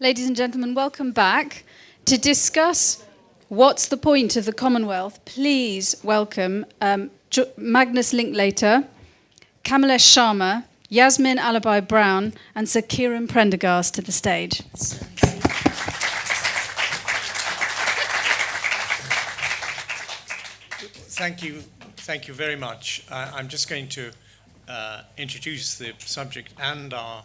Ladies and gentlemen, welcome back. To discuss what's the point of the Commonwealth, please welcome Magnus Linklater, Kamalesh Sharma, Yasmin Alibai-Brown, and Sir Kieran Prendergast to the stage. Thank you very much. I'm just going to introduce the subject and our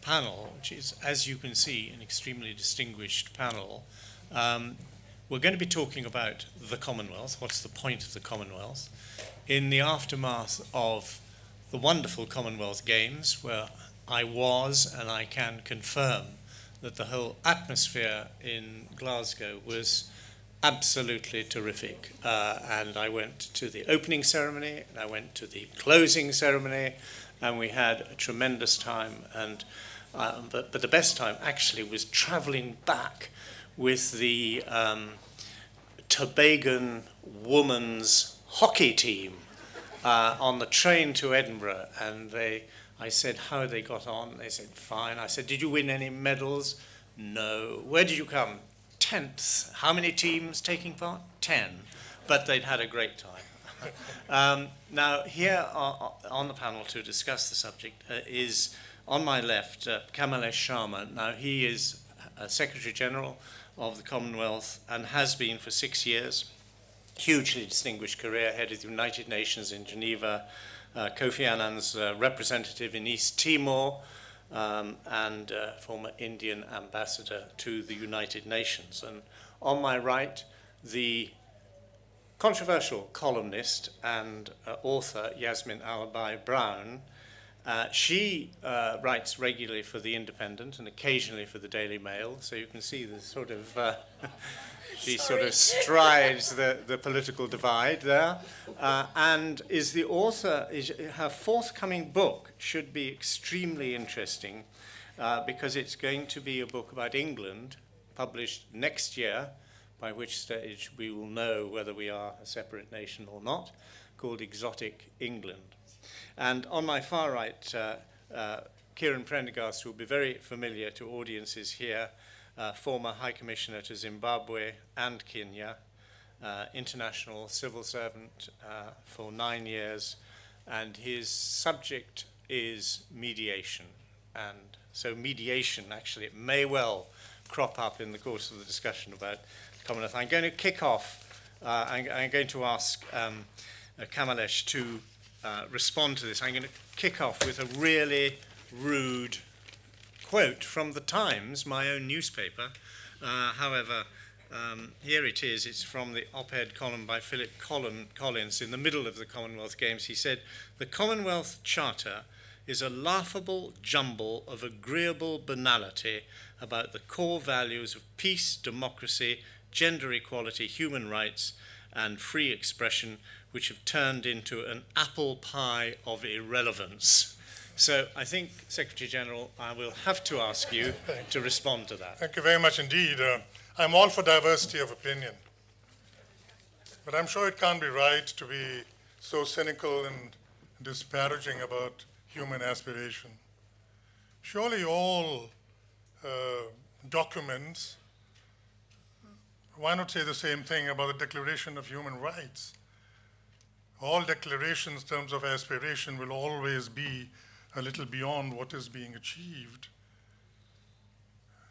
panel, which is, as you can see, an extremely distinguished panel. We're going to be talking about the Commonwealth, what's the point of the Commonwealth, in the aftermath of the wonderful Commonwealth Games, where I was, and I can confirm that the whole atmosphere in Glasgow was absolutely terrific. And I went to the opening ceremony, and I went to the closing ceremony, and we had a tremendous time. And but the best time actually was travelling back with the Tobagan women's hockey team on the train to Edinburgh. And I said how they got on. They said fine. I said, did you win any medals? No. Where did you come? 10th. How many teams taking part? 10. But they'd had a great time. Now, here on the panel to discuss the subject is, on my left, Kamalesh Sharma. Now, he is Secretary General of the Commonwealth and has been for 6 years. Hugely distinguished career, head of the United Nations in Geneva, Kofi Annan's representative in East Timor, and former Indian ambassador to the United Nations. And on my right, the controversial columnist and author Yasmin Alibai-Brown. She writes regularly for The Independent and occasionally for the Daily Mail, so you can see the sort of she sort of strides the political divide there, and is the author. Her forthcoming book should be extremely interesting because it's going to be a book about England, published next year, by which stage we will know whether we are a separate nation or not, called Exotic England. And on my far right, Kieran Prendergast will be very familiar to audiences here, former High Commissioner to Zimbabwe and Kenya, international civil servant for 9 years, and his subject is mediation. And so mediation, actually, it may well crop up in the course of the discussion about the Commonwealth. I'm going to kick off, I'm going to ask Kamalesh to respond to this. I'm going to kick off with a really rude quote from the Times, my own newspaper. However, here it is. It's from the op-ed column by Philip Collins in the middle of the Commonwealth Games. He said, "The Commonwealth Charter is a laughable jumble of agreeable banality about the core values of peace, democracy, gender equality, human rights, and free expression, which have turned into an apple pie of irrelevance." So I think, Secretary General, I will have to ask you to respond to that. Thank you very much indeed. I'm all for diversity of opinion, but I'm sure it can't be right to be so cynical and disparaging about human aspiration. Surely all documents, why not say the same thing about the Declaration of Human Rights? All declarations in terms of aspiration will always be a little beyond what is being achieved.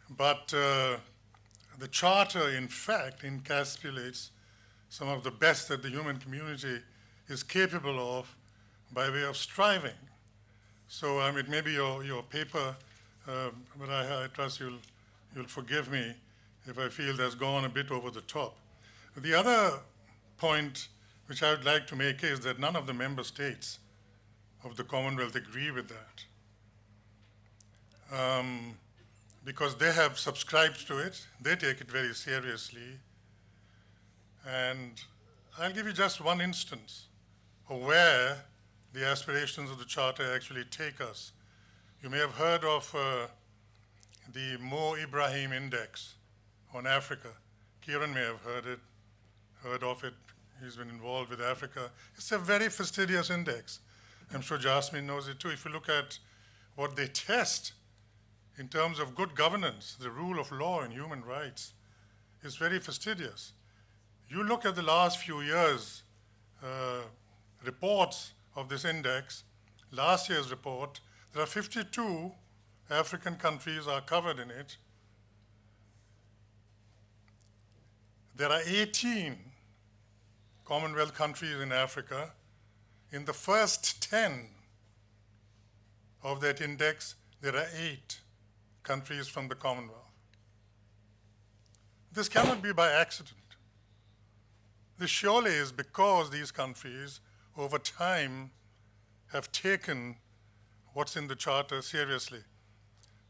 But the Charter, in fact, encapsulates some of the best that the human community is capable of by way of striving. So it may be your paper, but I trust you'll forgive me if I feel that's gone a bit over the top. The other point which I would like to make is that none of the member states of the Commonwealth agree with that. Because they have subscribed to it, they take it very seriously. And I'll give you just one instance of where the aspirations of the Charter actually take us. You may have heard of the Mo Ibrahim Index on Africa. Kieran may have heard of it. He's been involved with Africa. It's a very fastidious index. I'm sure Yasmin knows it too. If you look at what they test in terms of good governance, the rule of law and human rights, is very fastidious. You look at the last few years' reports of this index, last year's report, there are 52 African countries are covered in it. There are 18 Commonwealth countries in Africa. In the first 10 of that index, there are 8 countries from the Commonwealth. This cannot be by accident. This surely is because these countries, over time, have taken what's in the Charter seriously.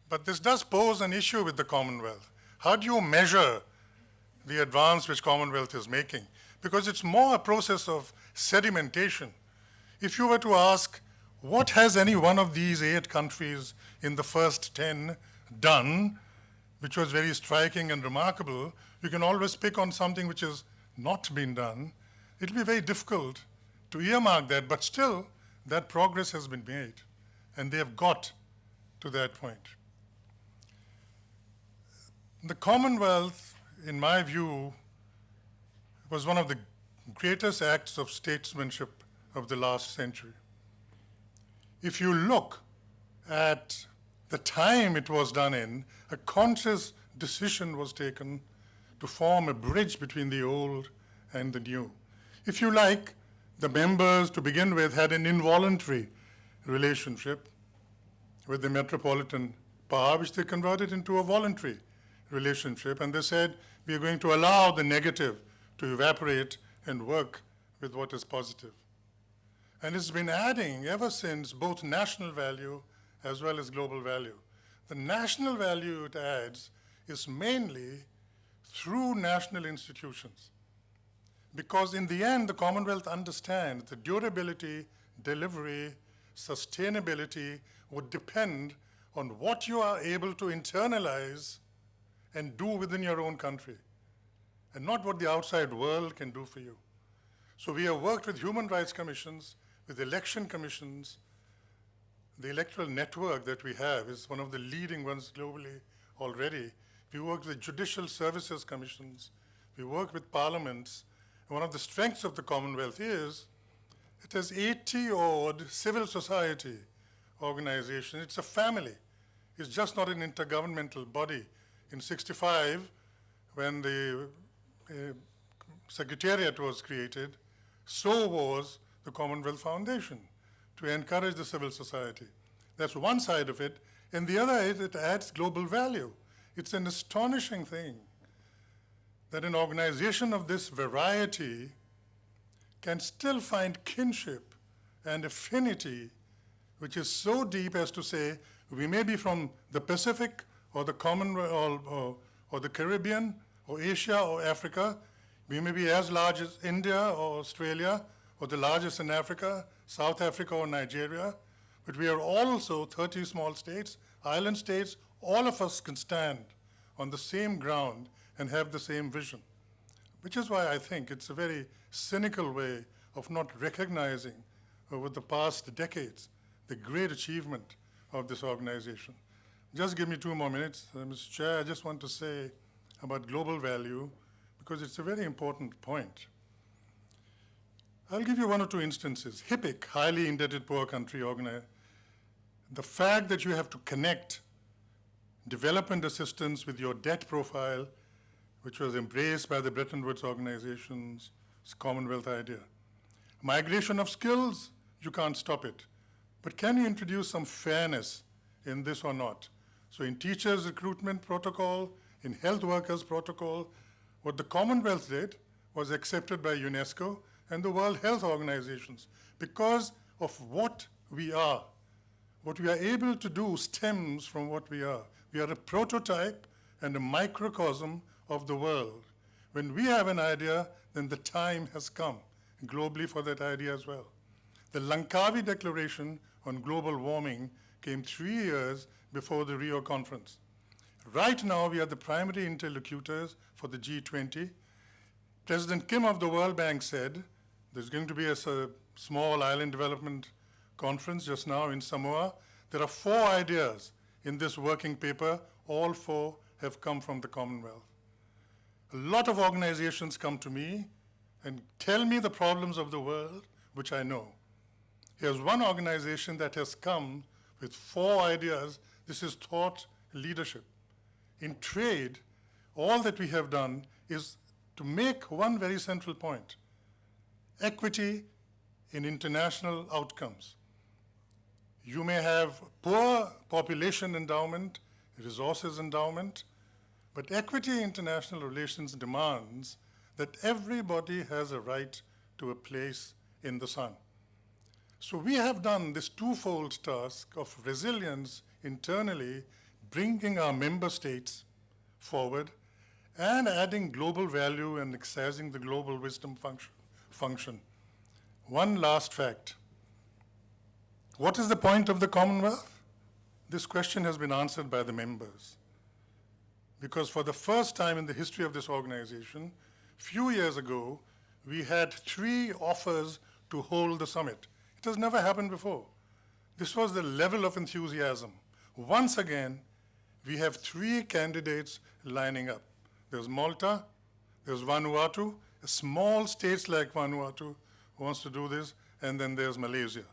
But this does pose an issue with the Commonwealth. How do you measure the advance which Commonwealth is making? Because it's more a process of sedimentation. If you were to ask, what has any one of these 8 countries in the first 10 done, which was very striking and remarkable, you can always pick on something which has not been done. It'll be very difficult to earmark that, but still, that progress has been made, and they have got to that point. The Commonwealth, in my view, was one of the greatest acts of statesmanship of the last century. If you look at the time it was done in, a conscious decision was taken to form a bridge between the old and the new. If you like, the members to begin with had an involuntary relationship with the metropolitan power, which they converted into a voluntary relationship, and they said, we are going to allow the negative to evaporate and work with what is positive. And it's been adding ever since both national value as well as global value. The national value it adds is mainly through national institutions. Because in the end, the Commonwealth understands the durability, delivery, sustainability would depend on what you are able to internalize and do within your own country, and not what the outside world can do for you. So we have worked with human rights commissions, with election commissions. The electoral network that we have is one of the leading ones globally already. We work with judicial services commissions. We work with parliaments. And one of the strengths of the Commonwealth is it has 80-odd civil society organizations. It's a family. It's just not an intergovernmental body. In '65, when the Secretariat was created, so was the Commonwealth Foundation, to encourage the civil society. That's one side of it. And the other is it adds global value. It's an astonishing thing that an organization of this variety can still find kinship and affinity, which is so deep as to say, we may be from the Pacific or the Commonwealth or the Caribbean or Asia or Africa. We may be as large as India or Australia or the largest in Africa, South Africa or Nigeria, but we are also 30 small states, island states. All of us can stand on the same ground and have the same vision, which is why I think it's a very cynical way of not recognizing over the past decades the great achievement of this organization. Just give me 2 more minutes. Mr. Chair, I just want to say about global value, because it's a very important point. I'll give you 1 or 2 instances. HIPC, highly indebted poor country organization. The fact that you have to connect development assistance with your debt profile, which was embraced by the Bretton Woods organizations, it's a Commonwealth idea. Migration of skills, you can't stop it. But can you introduce some fairness in this or not? So in teachers' recruitment protocol, in health workers protocol, what the Commonwealth did was accepted by UNESCO and the World Health Organizations because of what we are. What we are able to do stems from what we are. We are a prototype and a microcosm of the world. When we have an idea, then the time has come globally for that idea as well. The Langkawi Declaration on Global Warming came 3 years before the Rio Conference. Right now, we are the primary interlocutors for the G20. President Kim of the World Bank said there's going to be a small island development conference just now in Samoa. There are 4 ideas in this working paper, all 4 have come from the Commonwealth. A lot of organizations come to me and tell me the problems of the world, which I know. Here's one organization that has come with 4 ideas. This is thought leadership. In trade, all that we have done is to make one very central point: equity in international outcomes. You may have poor population endowment, resources endowment, but equity in international relations demands that everybody has a right to a place in the sun. So we have done this twofold task of resilience internally, bringing our member states forward, and adding global value and exercising the global wisdom function. One last fact. What is the point of the Commonwealth? This question has been answered by the members. Because for the first time in the history of this organization, few years ago, we had 3 offers to hold the summit. It has never happened before. This was the level of enthusiasm. Once again, we have 3 candidates lining up. There's Malta, there's Vanuatu, a small state like Vanuatu wants to do this, and then there's Malaysia.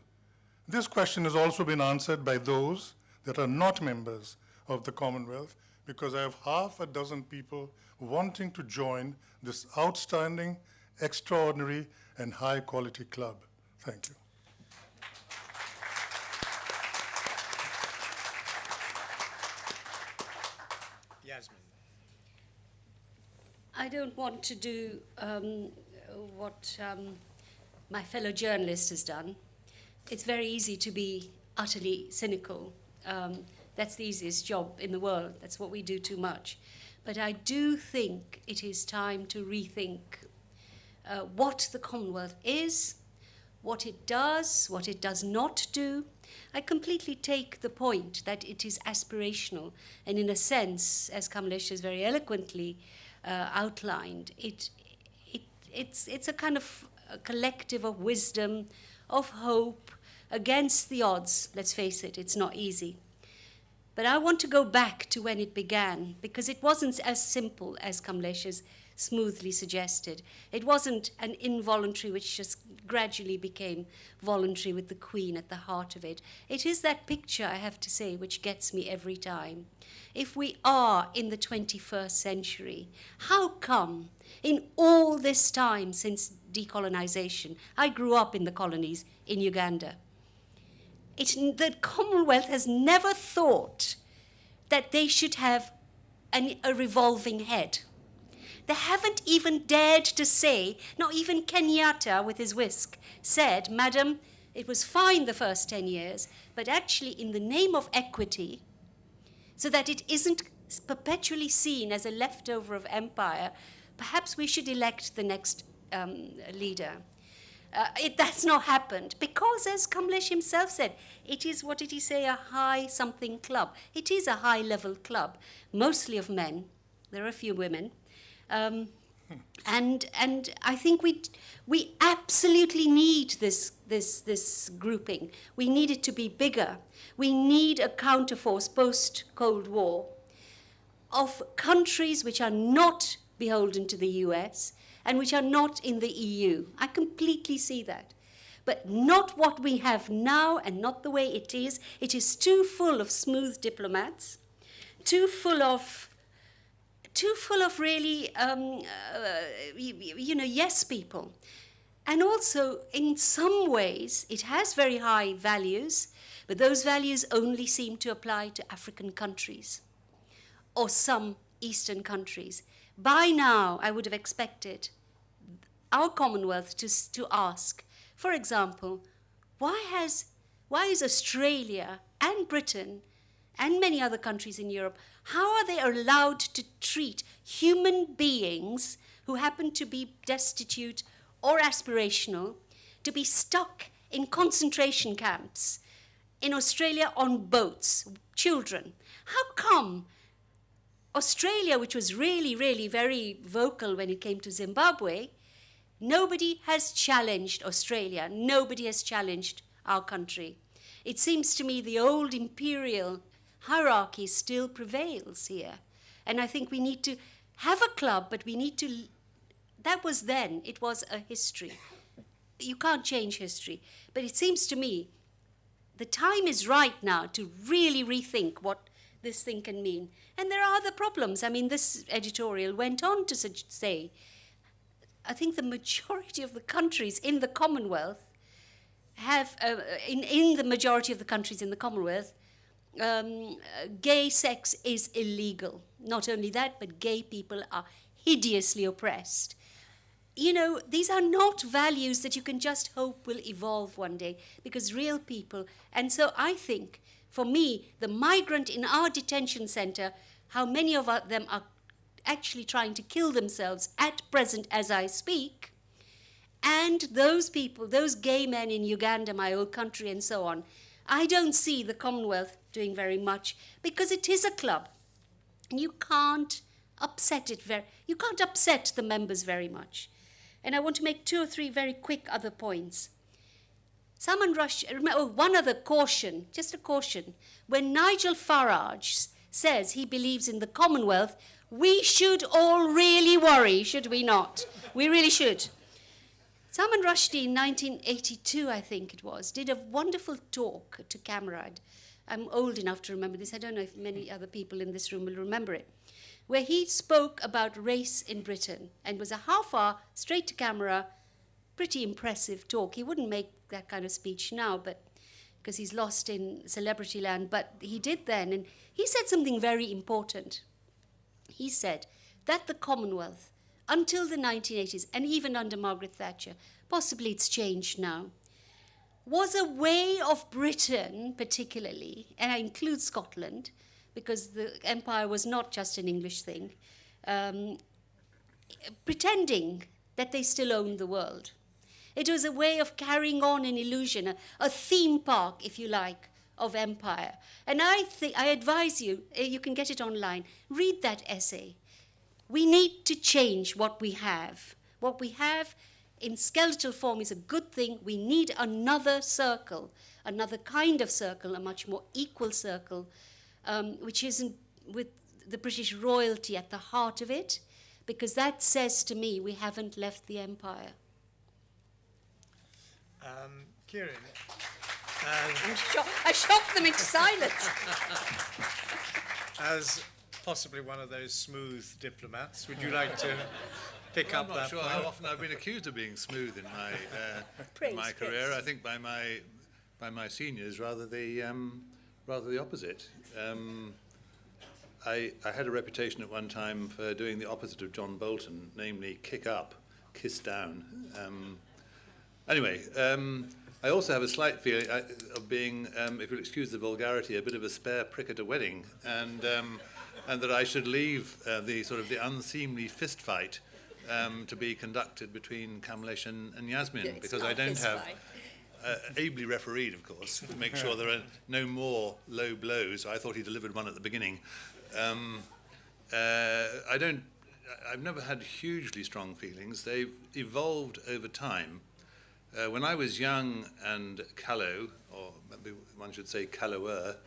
This question has also been answered by those that are not members of the Commonwealth, because I have half a dozen people wanting to join this outstanding, extraordinary, and high-quality club. Thank you. Yasmin. I don't want to do what my fellow journalist has done. It's very easy to be utterly cynical. That's the easiest job in the world. That's what we do too much. But I do think it is time to rethink what the Commonwealth is, what it does not do. I completely take the point that it is aspirational, and in a sense, as Kamalesh has very eloquently outlined, it's a kind of a collective of wisdom, of hope, against the odds. Let's face it, it's not easy. But I want to go back to when it began, because it wasn't as simple as Kamalesh has smoothly suggested. It wasn't an involuntary which just gradually became voluntary with the Queen at the heart of it. It is that picture, I have to say, which gets me every time. If we are in the 21st century, how come in all this time since decolonization, I grew up in the colonies in Uganda, the Commonwealth has never thought that they should have a revolving head. They haven't even dared to say, not even Kenyatta with his whisk said, "Madam, it was fine the first 10 years, but actually in the name of equity, so that it isn't perpetually seen as a leftover of empire, perhaps we should elect the next leader." That's not happened because, as Kamalesh himself said, it is, what did he say, a high something club. It is a high level club, mostly of men. There are a few women. And I think we absolutely need this grouping. We need it to be bigger. We need a counterforce post-Cold War of countries which are not beholden to the US and which are not in the EU. I completely see that. But not what we have now and not the way it is. It is too full of smooth diplomats, too full of really, yes people. And also, in some ways, it has very high values, but those values only seem to apply to African countries or some Eastern countries. By now, I would have expected our Commonwealth to ask, for example, why is Australia and Britain and many other countries in Europe, how are they allowed to treat human beings who happen to be destitute or aspirational, to be stuck in concentration camps in Australia on boats, children? How come Australia, which was really, really very vocal when it came to Zimbabwe, nobody has challenged Australia, nobody has challenged our country? It seems to me the old imperial hierarchy still prevails here. And I think we need to have a club, but we need to, that was then, it was a history. You can't change history. But it seems to me the time is right now to really rethink what this thing can mean. And there are other problems. I mean, this editorial went on to say, I think the majority of the countries in the Commonwealth have, in the majority of the countries in the Commonwealth, gay sex is illegal. Not only that, but gay people are hideously oppressed. You know, these are not values that you can just hope will evolve one day, because real people, and so I think, for me, the migrant in our detention center, how many of them are actually trying to kill themselves at present as I speak, and those people, those gay men in Uganda, my old country, and so on, I don't see the Commonwealth doing very much, because it is a club. And you can't upset it you can't upset the members very much. And I want to make 2 or 3 very quick other points. One other caution, just a caution. When Nigel Farage says he believes in the Commonwealth, we should all really worry, should we not? We really should. Salman Rushdie in 1982, I think it was, did a wonderful talk to camera. I'm old enough to remember this. I don't know if many other people in this room will remember it, where he spoke about race in Britain and was a half-hour, straight to camera, pretty impressive talk. He wouldn't make that kind of speech now, but because he's lost in celebrity land, but he did then. And he said something very important. He said that the Commonwealth, until the 1980s, and even under Margaret Thatcher, possibly it's changed now, was a way of Britain particularly, and I include Scotland, because the empire was not just an English thing, pretending that they still owned the world. It was a way of carrying on an illusion, a theme park, if you like, of empire. And I advise you, you can get it online, read that essay. We need to change what we have. What we have in skeletal form is a good thing. We need another circle, another kind of circle, a much more equal circle, which isn't with the British royalty at the heart of it, because that says to me we haven't left the empire. Kieran. I shocked them into silence. As possibly one of those smooth diplomats, would you like to pick up that? I'm not sure point? how often I've been accused of being smooth in my career. I think by my seniors, rather the opposite. I had a reputation at one time for doing the opposite of John Bolton, namely kick up, kiss down. Anyway, I also have a slight feeling of being, if you'll excuse the vulgarity, a bit of a spare prick at a wedding, and that I should leave the unseemly fist fight to be conducted between Kamalesh and Yasmin, because I don't have, ably refereed, of course, to make sure there are no more low blows. I thought he delivered one at the beginning. I've never had hugely strong feelings. They've evolved over time. When I was young and callow, or maybe one should say callower,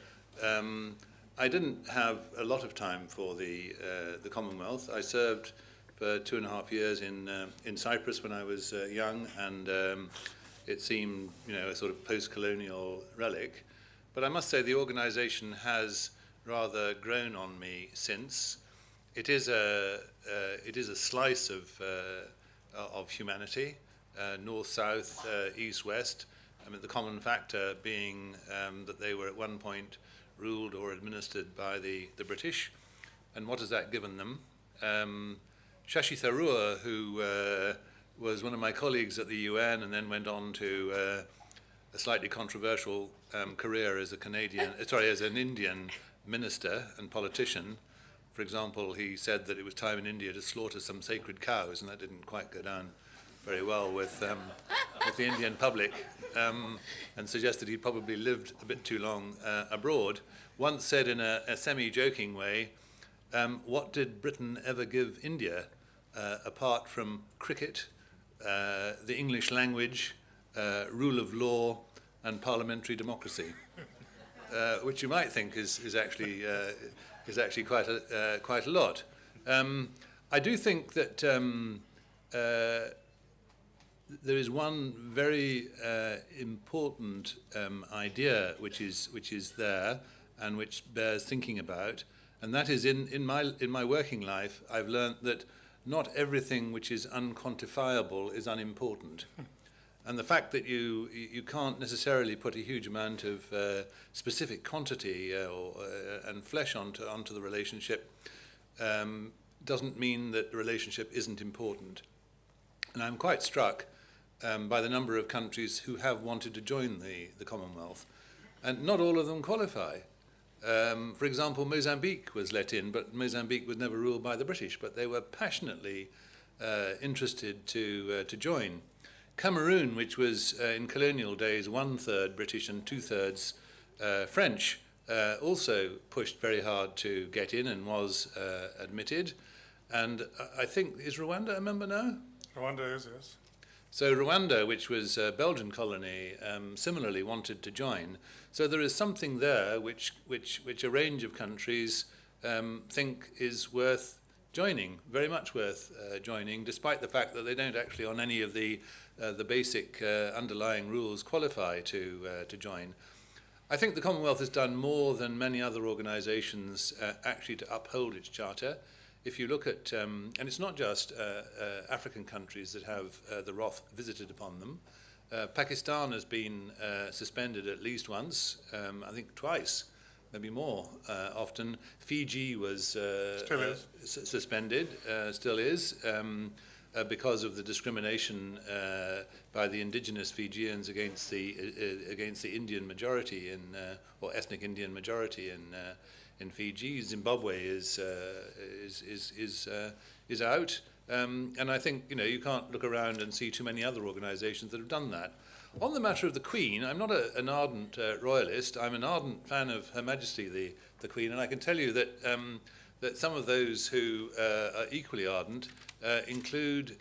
I didn't have a lot of time for the Commonwealth. I served for 2.5 years in Cyprus when I was young, and it seemed, a sort of post-colonial relic. But I must say the organisation has rather grown on me since. It is a slice of humanity. North, south, east, west. I mean, the common factor being that they were at one point ruled or administered by the British. And what has that given them? Shashi Tharoor, who was one of my colleagues at the UN and then went on to a slightly controversial career as as an Indian minister and politician. For example, he said that it was time in India to slaughter some sacred cows, and that didn't quite go down very well with the Indian public, and suggested he'd probably lived a bit too long abroad. Once said in a semi-joking way, what did Britain ever give India apart from cricket, the English language, rule of law, and parliamentary democracy? which you might think is actually quite a lot. I do think that there is one very important idea which is there and which bears thinking about, and that is in my working life I've learnt that not everything which is unquantifiable is unimportant. And the fact that you can't necessarily put a huge amount of specific quantity and flesh onto the relationship doesn't mean that the relationship isn't important. And I'm quite struck by the number of countries who have wanted to join the Commonwealth, and not all of them qualify. For example, Mozambique was let in, but Mozambique was never ruled by the British, but they were passionately interested to join. Cameroon, which was in colonial days 1/3 British and 2/3 French, also pushed very hard to get in and was admitted. And I think, is Rwanda a member now? Rwanda is, yes. So Rwanda, which was a Belgian colony, similarly wanted to join. So there is something there which a range of countries think is worth joining, very much worth joining, despite the fact that they don't actually, on any of the basic underlying rules, qualify to join. I think the Commonwealth has done more than many other organisations actually to uphold its charter. If you look at, and it's not just African countries that have the wrath visited upon them. Pakistan has been suspended at least once, I think twice, maybe more often. Fiji was suspended, still is, because of the discrimination by the indigenous Fijians against the Indian majority or ethnic Indian majority in Fiji. Zimbabwe is out, and I think you can't look around and see too many other organisations that have done that. On the matter of the Queen, I'm not an ardent royalist. I'm an ardent fan of Her Majesty the Queen, and I can tell you that that some of those who are equally ardent include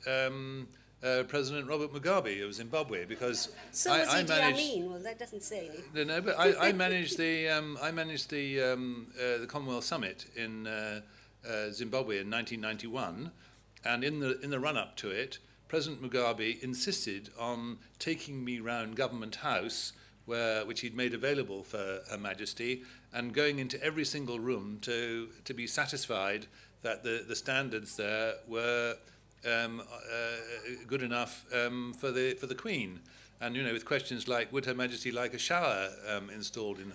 President Robert Mugabe of Zimbabwe, because so I managed. Yasmin. Well, that doesn't say anything. No, but I managed the Commonwealth Summit in Zimbabwe in 1991, and in the run-up to it, President Mugabe insisted on taking me round Government House, which he'd made available for Her Majesty, and going into every single room to be satisfied that the standards there were good enough for the Queen. And with questions like, would Her Majesty like a shower installed in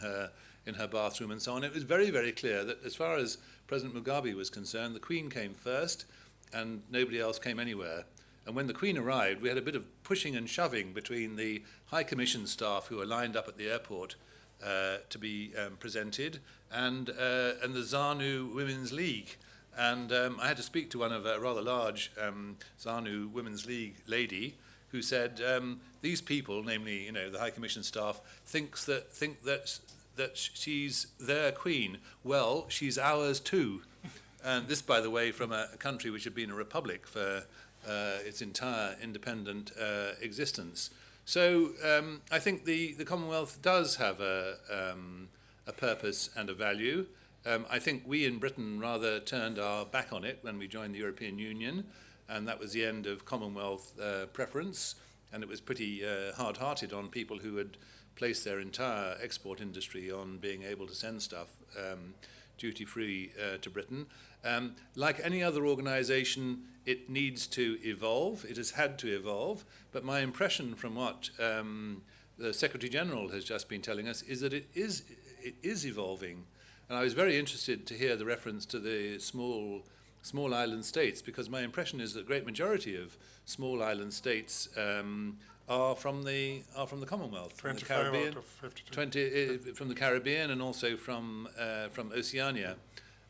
her bathroom and so on, it was very, very clear that as far as President Mugabe was concerned, the Queen came first and nobody else came anywhere. And when the Queen arrived, we had a bit of pushing and shoving between the High Commission staff who were lined up at the airport to be presented and the ZANU Women's League. And I had to speak to one of a rather large ZANU Women's League lady who said, these people, namely the High Commission staff, think that she's their Queen. Well, she's ours too. And this, by the way, from a country which had been a republic for its entire independent existence. So I think the Commonwealth does have a purpose and a value. I think we in Britain rather turned our back on it when we joined the European Union, and that was the end of Commonwealth preference, and it was pretty hard-hearted on people who had placed their entire export industry on being able to send stuff duty-free to Britain. Like any other organisation, it needs to evolve. It has had to evolve, but my impression from what the Secretary-General has just been telling us is that it is evolving. And I was very interested to hear the reference to the small island states, because my impression is that the great majority of small island states are from the Commonwealth, 25 from the Caribbean, out of 52. from the Caribbean, and also from Oceania.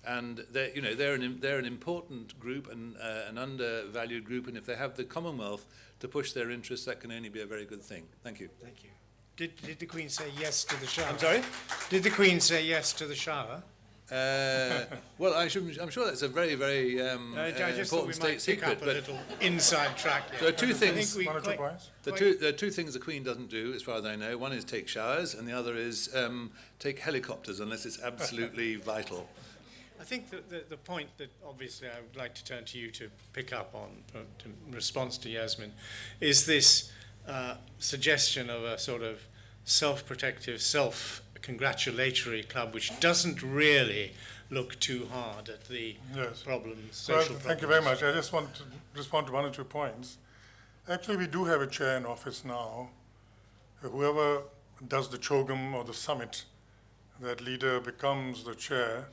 And they're an important group and an undervalued group, and if they have the Commonwealth to push their interests, that can only be a very good thing. Thank you. Thank you. Did the Queen say yes to the shower? I'm sorry? Did the Queen say yes to the shower? Well, I'm sure that's a very, very I just thought we important might state pick up secret. a But little inside track here. there are two I things. think we One or two quite- points? There are two things the Queen doesn't do, as far as I know. One is take showers, and the other is take helicopters, unless it's absolutely vital. I think that the point that obviously I would like to turn to you to pick up on in response to Yasmin is this suggestion of a sort of self-protective, self-congratulatory club which doesn't really look too hard at the Yes. problems, Well, social thank you very much. I just want to respond to one or two points. Actually, we do have a chair in office now. Whoever does the CHOGM or the summit, that leader becomes the chair.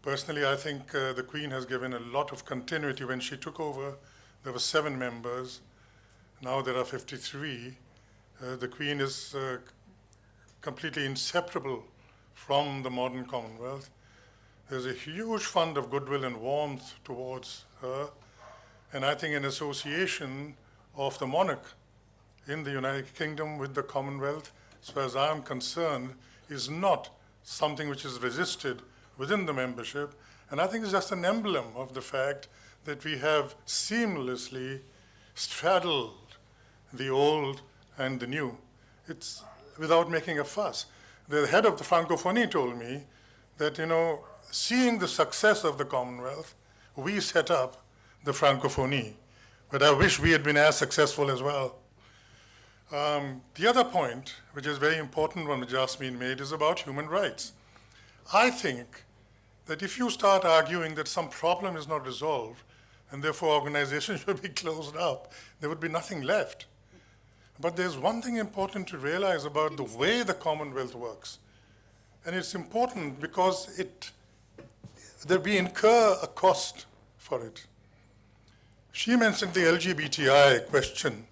Personally, I think the Queen has given a lot of continuity. When she took over, there were 7 members. Now there are 53. The Queen is completely inseparable from the modern Commonwealth. There's a huge fund of goodwill and warmth towards her. And I think an association of the monarch in the United Kingdom with the Commonwealth, as far as I'm concerned, is not something which is resisted within the membership. And I think it's just an emblem of the fact that we have seamlessly straddled the old and the new. It's without making a fuss. The head of the Francophonie told me that, seeing the success of the Commonwealth, we set up the Francophonie. But I wish we had been as successful as well. The other point, which is very important, one which Yasmin made, is about human rights. I think that if you start arguing that some problem is not resolved, and therefore organizations should be closed up, there would be nothing left. But there's one thing important to realize about the way the Commonwealth works. And it's important because we incur a cost for it. She mentioned the LGBTI question.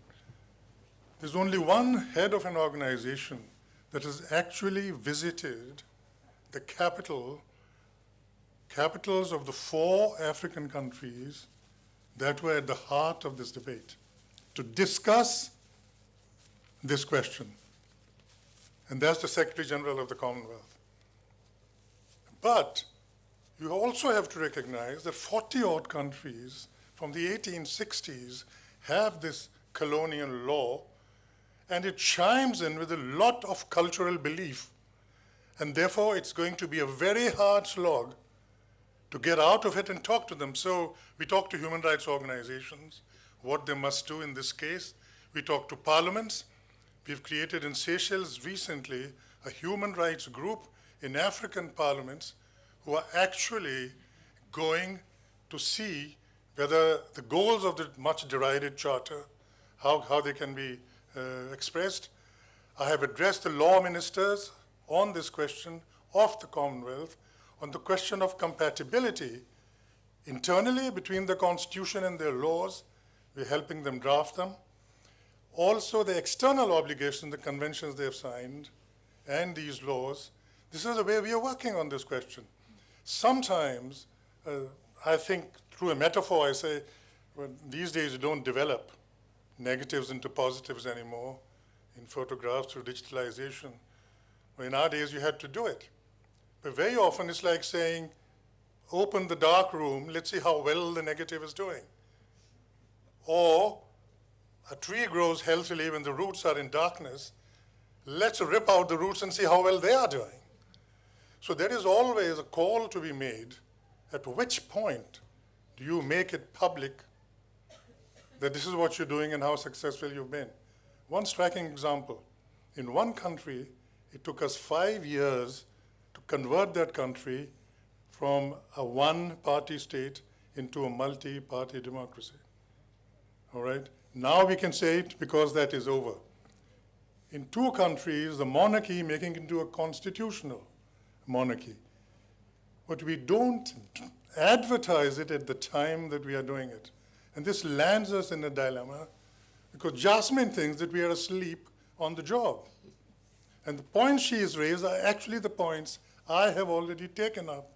There's only one head of an organization that has actually visited the capitals of the 4 African countries that were at the heart of this debate to discuss this question. And that's the Secretary General of the Commonwealth. But you also have to recognize that 40-odd countries from the 1860s have this colonial law, and it chimes in with a lot of cultural belief. And therefore, it's going to be a very hard slog to get out of it and talk to them. So we talk to human rights organizations, what they must do in this case. We talk to parliaments. We've created in Seychelles recently a human rights group in African parliaments who are actually going to see whether the goals of the much derided charter, how they can be expressed. I have addressed the law ministers on this question of the Commonwealth, on the question of compatibility internally between the Constitution and their laws. We're helping them draft them. Also, the external obligations, the conventions they have signed, and these laws. This is the way we are working on this question. Sometimes, I think through a metaphor, I say, well, these days you don't develop negatives into positives anymore in photographs through digitalization. Well, in our days, you had to do it. But very often, it's like saying, open the dark room, let's see how well the negative is doing. Or, a tree grows healthily when the roots are in darkness. Let's rip out the roots and see how well they are doing. So there is always a call to be made. At which point do you make it public that this is what you're doing and how successful you've been? One striking example. In one country, it took us 5 years to convert that country from a one-party state into a multi-party democracy. All right? Now we can say it because that is over. In 2 countries, the monarchy making it into a constitutional monarchy. But we don't advertise it at the time that we are doing it. And this lands us in a dilemma because Yasmin thinks that we are asleep on the job. And the points she has raised are actually the points I have already taken up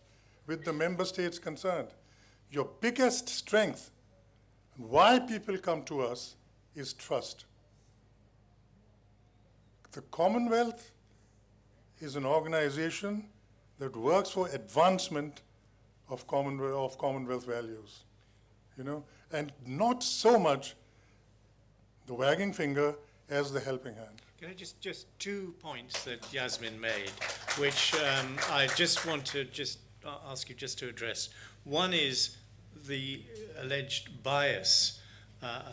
with the member states concerned. Your biggest strength, why people come to us, is trust. The Commonwealth is an organization that works for advancement of Commonwealth values, you know, and not so much the wagging finger as the helping hand. Can I just 2 points that Yasmin made, which I just want to ask you just to address. One is the alleged bias,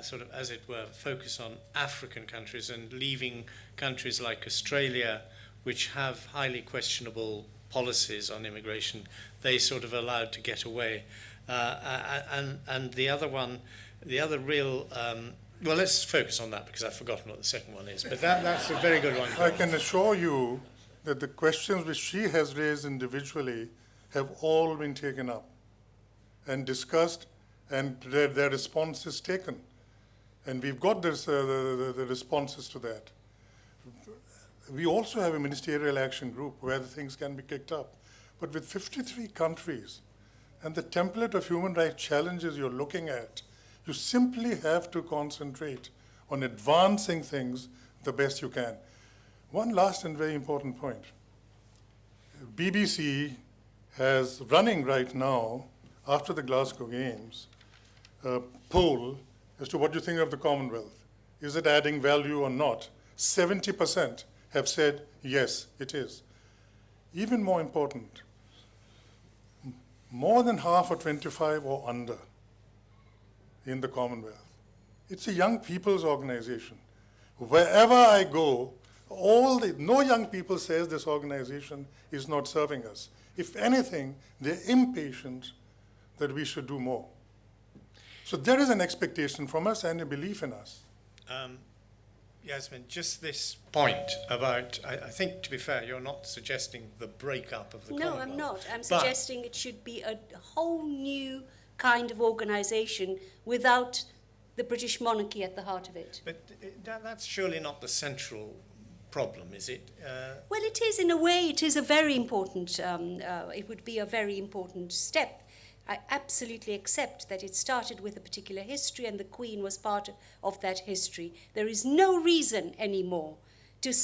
sort of, as it were, focus on African countries and leaving countries like Australia, which have highly questionable policies on immigration, they sort of allowed to get away. And the other one, the other real, well, let's focus on that because I've forgotten what the second one is, but that's a very good one. I can assure you that the questions which she has raised individually have all been taken up and discussed, and their responses taken. And we've got this, the responses to that. We also have a ministerial action group where the things can be kicked up. But with 53 countries and the template of human rights challenges you're looking at, you simply have to concentrate on advancing things the best you can. One last and very important point. BBC has running right now, after the Glasgow Games, a poll as to what you think of the Commonwealth. Is it adding value or not? 70% have said, yes, it is. Even more important, more than half are 25 or under in the Commonwealth. It's a young people's organization. Wherever I go, no young people says this organization is not serving us. If anything, they're impatient that we should do more. So there is an expectation from us and a belief in us. Yasmin, just this point about, I think, to be fair, you're not suggesting the breakup of the Commonwealth. No, I'm not. I'm suggesting it should be a whole new kind of organisation without the British monarchy at the heart of it. But that's surely not the central problem, is it? Well, it is in a way. It is a very important, it would be a very important step. I absolutely accept that it started with a particular history and the Queen was part of that history. There is no reason anymore to,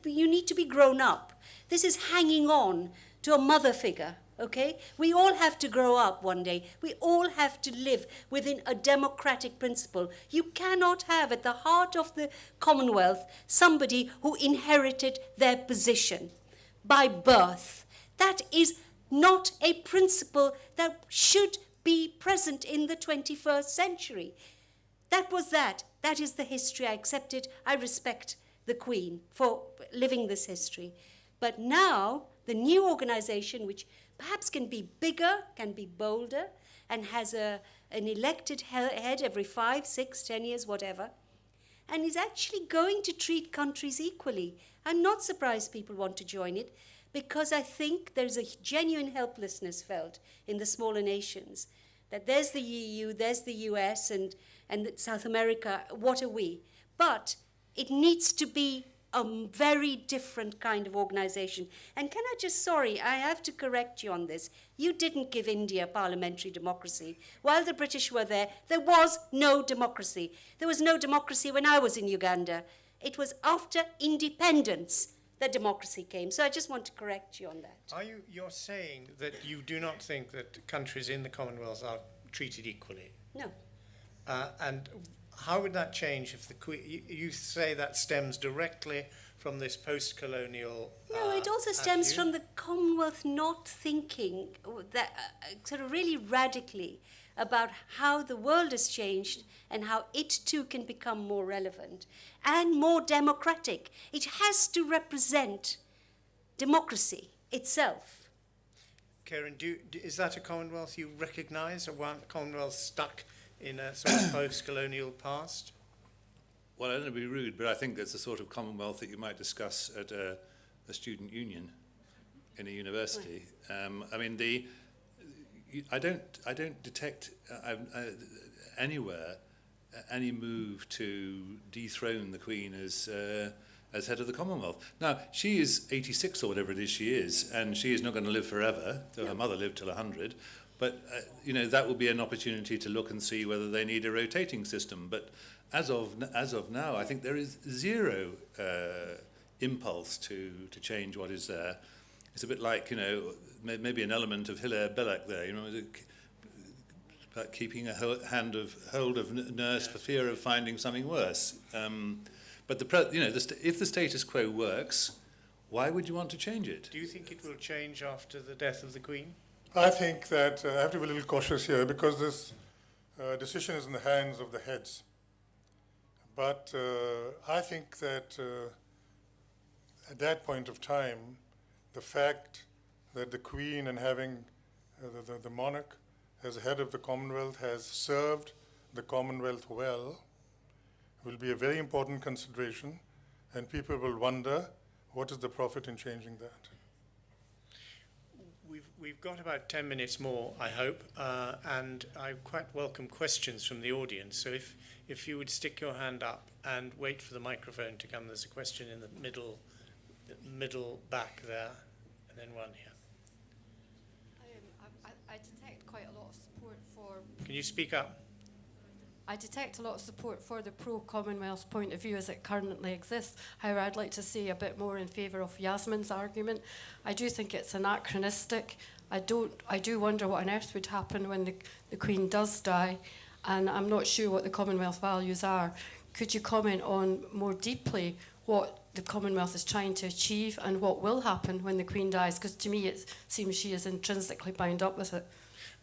you need to be grown up. This is hanging on to a mother figure, okay? We all have to grow up one day. We all have to live within a democratic principle. You cannot have at the heart of the Commonwealth somebody who inherited their position by birth. That is not a principle that should be present in the 21st century. That was that. That is the history. I accept it. I respect the Queen for living this history. But now, the new organization, which perhaps can be bigger, can be bolder, and has an elected head every 5, 6, 10 years, whatever, and is actually going to treat countries equally. I'm not surprised people want to join it, because I think there's a genuine helplessness felt in the smaller nations, that there's the EU, there's the US, and South America, what are we? But it needs to be a very different kind of organization. And can I just, sorry, I have to correct you on this. You didn't give India parliamentary democracy. While the British were there was no democracy. There was no democracy when I was in Uganda. It was after independence that democracy came. So I just want to correct you on that. You're saying that you do not think that countries in the Commonwealth are treated equally? No. And how would that change if the Queen, you say that stems directly from this post-colonial No, it also stems from the Commonwealth not thinking that sort of really radically about how the world has changed and how it too can become more relevant and more democratic. It has to represent democracy itself. Kieran, is that a Commonwealth you recognise, or one Commonwealth stuck in a sort of post-colonial past? Well, I don't want to be rude, but I think there's a sort of Commonwealth that you might discuss at a student union in a university. I mean, I don't detect anywhere any move to dethrone the Queen as head of the Commonwealth. Now, she is 86 or whatever it is she is, and she is not going to live forever, though her mother lived till 100. But, that will be an opportunity to look and see whether they need a rotating system. But as of now, I think there is zero impulse to change what is there. It's a bit like, maybe an element of Hilaire Belloc there, about keeping a hold of nurse for fear of finding something worse. But if the status quo works, why would you want to change it? Do you think it will change after the death of the Queen? I think that I have to be a little cautious here because this decision is in the hands of the heads. But I think that at that point of time, the fact that the Queen and having the monarch as head of the Commonwealth has served the Commonwealth well will be a very important consideration, and people will wonder what is the profit in changing that. We've got about 10 minutes more, I hope, and I quite welcome questions from the audience. So if you would stick your hand up and wait for the microphone to come. There's a question in the middle back there, and then one here. I detect quite a lot of support for... Can you speak up? I detect a lot of support for the pro-Commonwealth point of view as it currently exists. However, I'd like to say a bit more in favour of Yasmin's argument. I do think it's anachronistic. I do wonder what on earth would happen when the Queen does die, and I'm not sure what the Commonwealth values are. Could you comment on more deeply what the Commonwealth is trying to achieve and what will happen when the Queen dies? Because to me it seems she is intrinsically bound up with it.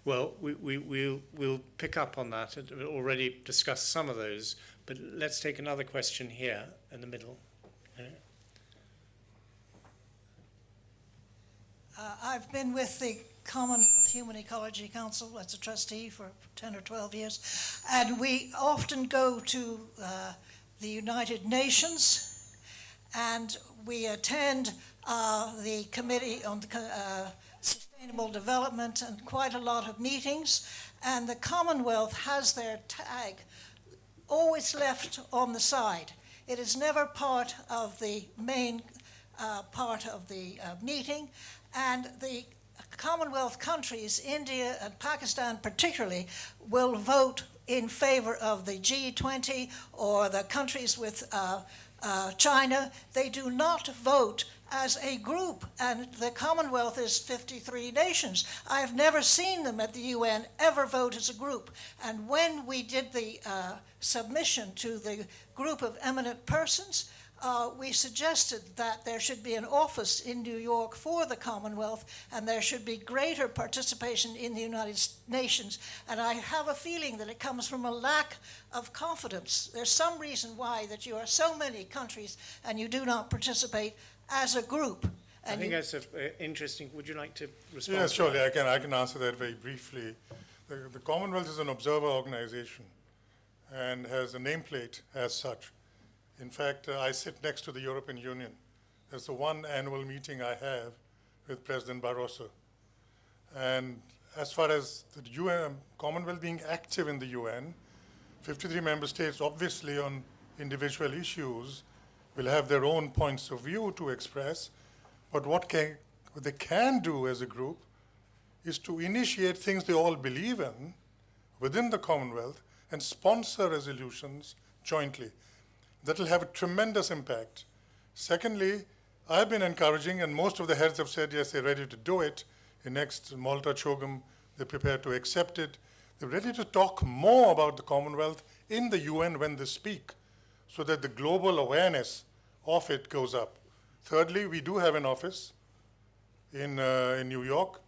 Well, we'll pick up on that. We've already discussed some of those, but let's take another question here in the middle. I've been with the Commonwealth Human Ecology Council as a trustee for 10 or 12 years, and we often go to the United Nations, and we attend the Committee on Sustainable Development and quite a lot of meetings, and the Commonwealth has their tag always left on the side. It is never part of the main part of the meeting, and the Commonwealth countries, India and Pakistan particularly, will vote in favor of the G20 or the countries with China. They do not vote as a group, and the Commonwealth is 53 nations. I've never seen them at the UN ever vote as a group. And when we did the submission to the group of eminent persons, we suggested that there should be an office in New York for the Commonwealth, and there should be greater participation in the United Nations. And I have a feeling that it comes from a lack of confidence. There's some reason why that you are so many countries and you do not participate as a group. And I think that's interesting. Would you like to respond? Yes, surely. I can answer that very briefly. The Commonwealth is an observer organization and has a nameplate as such. In fact, I sit next to the European Union. That's the one annual meeting I have with President Barroso. And as far as the UN, Commonwealth being active in the UN, 53 member states, obviously on individual issues, will have their own points of view to express. But what they can do as a group is to initiate things they all believe in within the Commonwealth and sponsor resolutions jointly. That will have a tremendous impact. Secondly, I've been encouraging, and most of the heads have said, yes, they're ready to do it. In next Malta CHOGM, they're prepared to accept it. They're ready to talk more about the Commonwealth in the UN when they speak, so that the global awareness of it goes up. Thirdly, we do have an office in New York,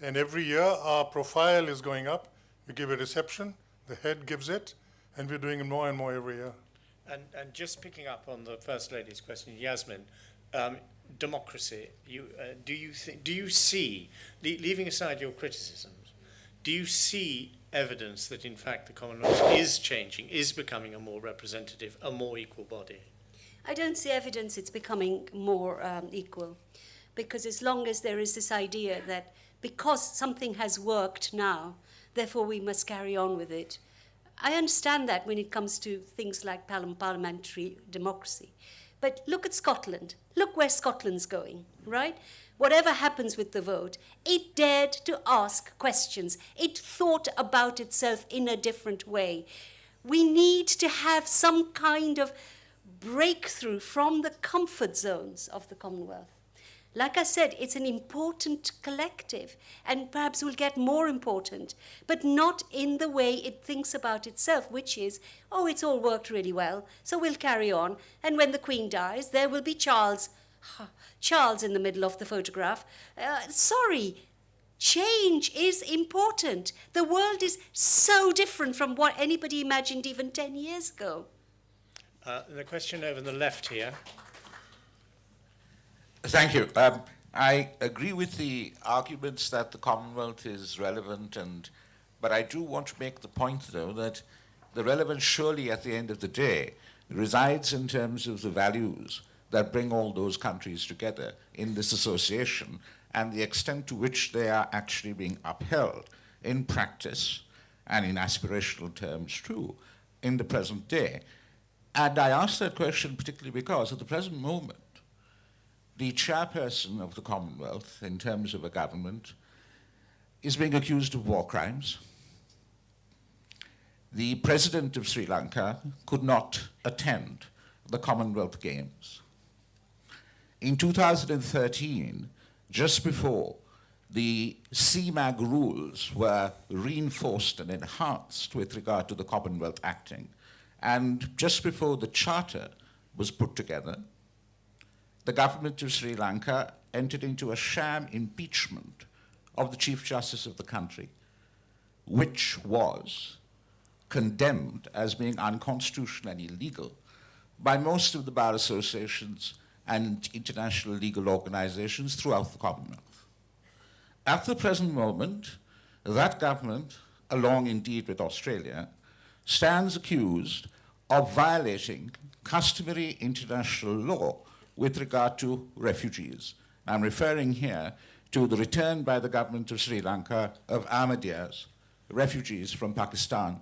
and every year our profile is going up. We give a reception, the head gives it, and we're doing it more and more every year. And just picking up on the First Lady's question, Yasmin, democracy, do you see, leaving aside your criticisms, do you see evidence that in fact the Commonwealth is changing, is becoming a more representative, a more equal body? I don't see evidence it's becoming more equal, because as long as there is this idea that because something has worked now, therefore we must carry on with it. I understand that when it comes to things like parliamentary democracy. But look at Scotland. Look where Scotland's going, right? Whatever happens with the vote, it dared to ask questions. It thought about itself in a different way. We need to have some kind of breakthrough from the comfort zones of the Commonwealth. Like I said, it's an important collective, and perhaps will get more important, but not in the way it thinks about itself, which is, oh, it's all worked really well, so we'll carry on, and when the Queen dies, there will be Charles in the middle of the photograph. Sorry, change is important. The world is so different from what anybody imagined even 10 years ago. The question over the left here. Thank you. I agree with the arguments that the Commonwealth is relevant, but I do want to make the point, though, that the relevance surely at the end of the day resides in terms of the values that bring all those countries together in this association and the extent to which they are actually being upheld in practice and in aspirational terms too in the present day. And I ask that question particularly because at the present moment, the chairperson of the Commonwealth, in terms of a government, is being accused of war crimes. The president of Sri Lanka could not attend the Commonwealth Games. In 2013, just before the CMAG rules were reinforced and enhanced with regard to the Commonwealth acting, and just before the charter was put together, the government of Sri Lanka entered into a sham impeachment of the Chief Justice of the country, which was condemned as being unconstitutional and illegal by most of the bar associations and international legal organizations throughout the Commonwealth. At the present moment, that government, along indeed with Australia, stands accused of violating customary international law with regard to refugees. I'm referring here to the return by the government of Sri Lanka of Ahmadiyas, refugees from Pakistan,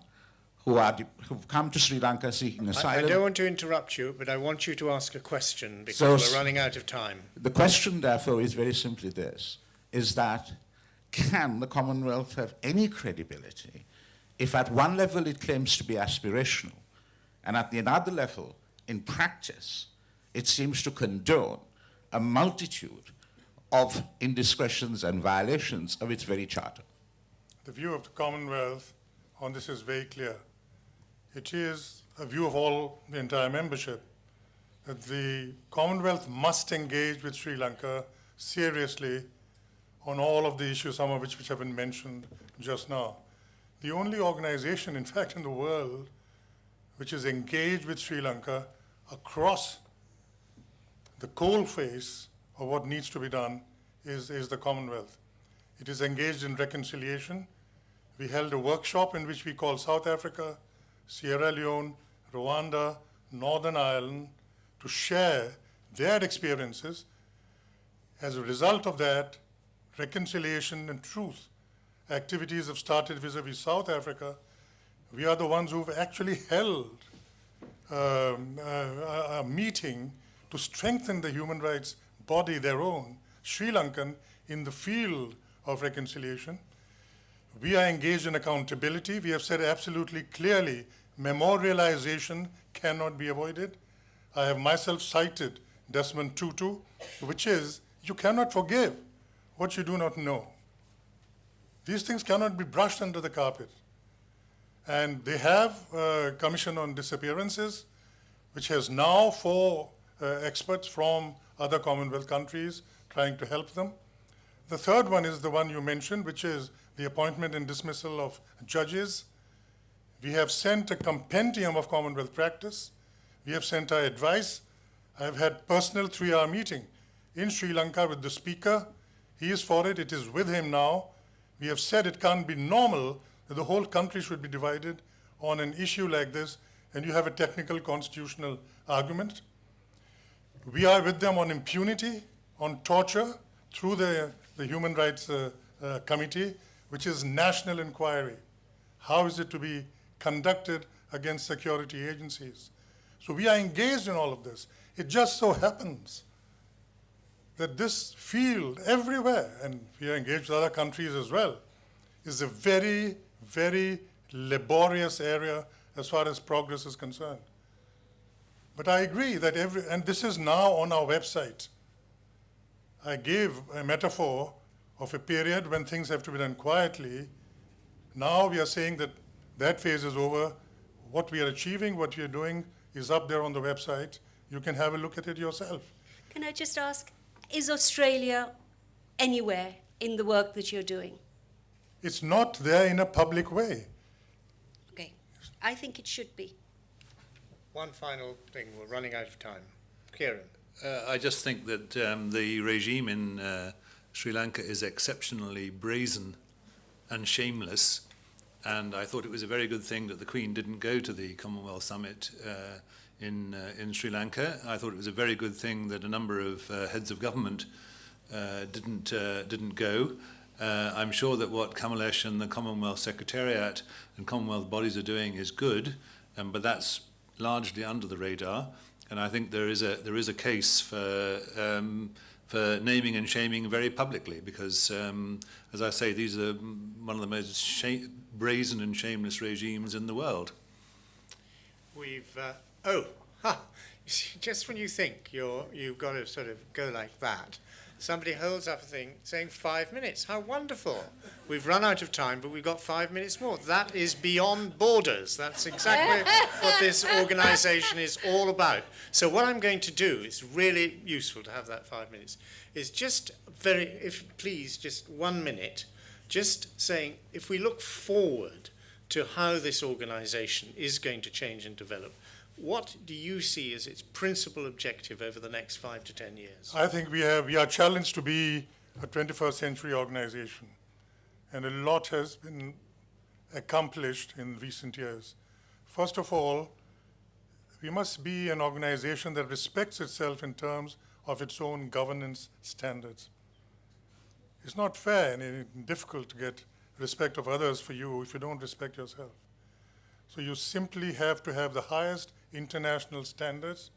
who've come to Sri Lanka seeking asylum. I don't want to interrupt you, but I want you to ask a question because we're running out of time. The question, therefore, is very simply this, is that can the Commonwealth have any credibility if at one level it claims to be aspirational, and at the another level, in practice, it seems to condone a multitude of indiscretions and violations of its very charter? The view of the Commonwealth on this is very clear. It is a view of all the entire membership that the Commonwealth must engage with Sri Lanka seriously on all of the issues, some of which have been mentioned just now. The only organization, in fact, in the world which is engaged with Sri Lanka across the coalface of what needs to be done is the Commonwealth. It is engaged in reconciliation. We held a workshop in which we called South Africa, Sierra Leone, Rwanda, Northern Ireland to share their experiences. As a result of that, reconciliation and truth activities have started vis-a-vis South Africa. We are the ones who've actually held a meeting to strengthen the human rights body, their own, Sri Lankan, in the field of reconciliation. We are engaged in accountability. We have said absolutely clearly, memorialization cannot be avoided. I have myself cited Desmond Tutu, which is, you cannot forgive what you do not know. These things cannot be brushed under the carpet. And they have a Commission on Disappearances, which has now 4 experts from other Commonwealth countries trying to help them. The third one is the one you mentioned, which is the appointment and dismissal of judges. We have sent a compendium of Commonwealth practice. We have sent our advice. I have had personal 3-hour meeting in Sri Lanka with the speaker. He is for it. It is with him now. We have said it can't be normal that the whole country should be divided on an issue like this, and you have a technical constitutional argument. We are with them on impunity, on torture, through the Human Rights Committee, which is national inquiry. How is it to be conducted against security agencies? So we are engaged in all of this. It just so happens that this field everywhere, and we are engaged with other countries as well, is a very, very laborious area as far as progress is concerned. But I agree that and this is now on our website. I gave a metaphor of a period when things have to be done quietly. Now we are saying that that phase is over. What we are achieving, what we are doing is up there on the website. You can have a look at it yourself. Can I just ask, is Australia anywhere in the work that you're doing? It's not there in a public way. Okay. I think it should be. One final thing, we're running out of time. Kieran. I just think that the regime in Sri Lanka is exceptionally brazen and shameless, and I thought it was a very good thing that the Queen didn't go to the Commonwealth Summit in Sri Lanka. I thought it was a very good thing that a number of heads of government didn't go. I'm sure that what Kamalesh and the Commonwealth Secretariat and Commonwealth bodies are doing is good, but that's largely under the radar. And I think there is a case for naming and shaming very publicly, because, as I say, these are one of the most brazen and shameless regimes in the world. We've you see, just when you think you've got to sort of go like that, somebody holds up a thing saying 5 minutes. How wonderful. We've run out of time, but we've got 5 minutes more. That is beyond borders. That's exactly what this organisation is all about. So what I'm going to do, is really useful to have that 5 minutes, is just please, just 1 minute, just saying, if we look forward to how this organisation is going to change and develop, what do you see as its principal objective over the next 5 to 10 years? I think we are challenged to be a 21st century organization, and a lot has been accomplished in recent years. First of all, we must be an organization that respects itself in terms of its own governance standards. It's not fair and difficult to get respect of others for you if you don't respect yourself. So you simply have to have the highest international standards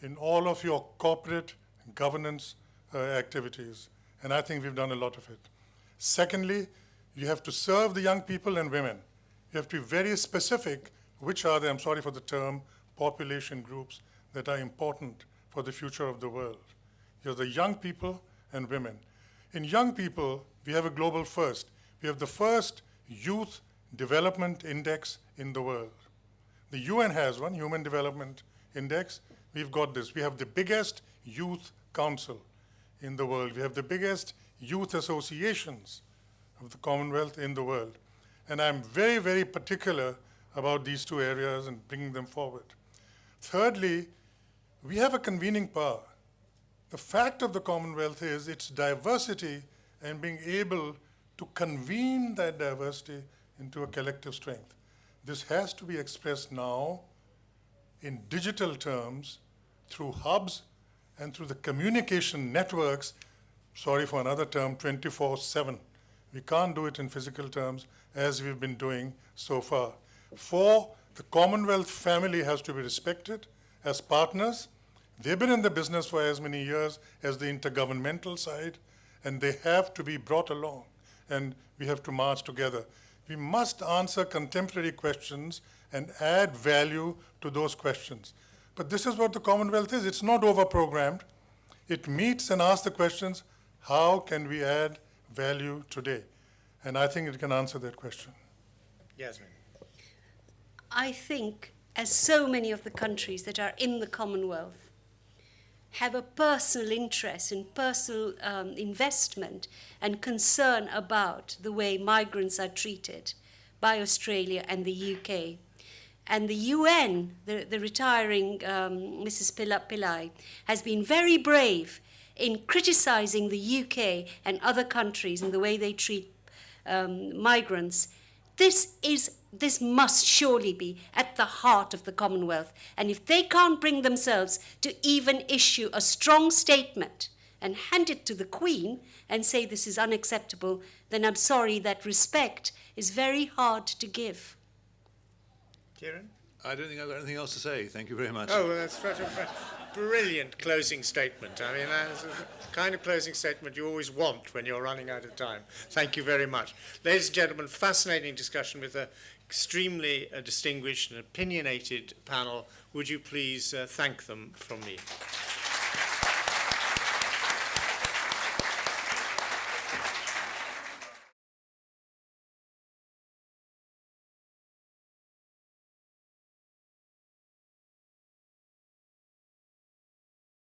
in all of your corporate governance activities. And I think we've done a lot of it. Secondly, you have to serve the young people and women. You have to be very specific which are the, I'm sorry for the term, population groups that are important for the future of the world. You have the young people and women. In young people, we have a global first. We have the first youth development index in the world. The UN has one, Human Development Index. We've got this. We have the biggest youth council in the world. We have the biggest youth associations of the Commonwealth in the world. And I'm very, very particular about these two areas and bringing them forward. Thirdly, we have a convening power. The fact of the Commonwealth is its diversity and being able to convene that diversity into a collective strength. This has to be expressed now in digital terms through hubs and through the communication networks, sorry for another term, 24/7. We can't do it in physical terms as we've been doing so far. 4, the Commonwealth family has to be respected as partners. They've been in the business for as many years as the intergovernmental side, and they have to be brought along, and we have to march together. We must answer contemporary questions and add value to those questions. But this is what the Commonwealth is. It's not over-programmed. It meets and asks the questions, how can we add value today? And I think it can answer that question. Yasmin. I think, as so many of the countries that are in the Commonwealth have a personal interest and personal investment and concern about the way migrants are treated by Australia and the UK. And the UN, the retiring Mrs. Pillai, has been very brave in criticizing the UK and other countries and the way they treat migrants. This must surely be at the heart of the Commonwealth. And if they can't bring themselves to even issue a strong statement and hand it to the Queen and say this is unacceptable, then I'm sorry, that respect is very hard to give. Kieran? I don't think I've got anything else to say. Thank you very much. Oh, well, that's such a brilliant closing statement. I mean, that's the kind of closing statement you always want when you're running out of time. Thank you very much. Ladies and gentlemen, fascinating discussion with an extremely distinguished and opinionated panel. Would you please thank them from me?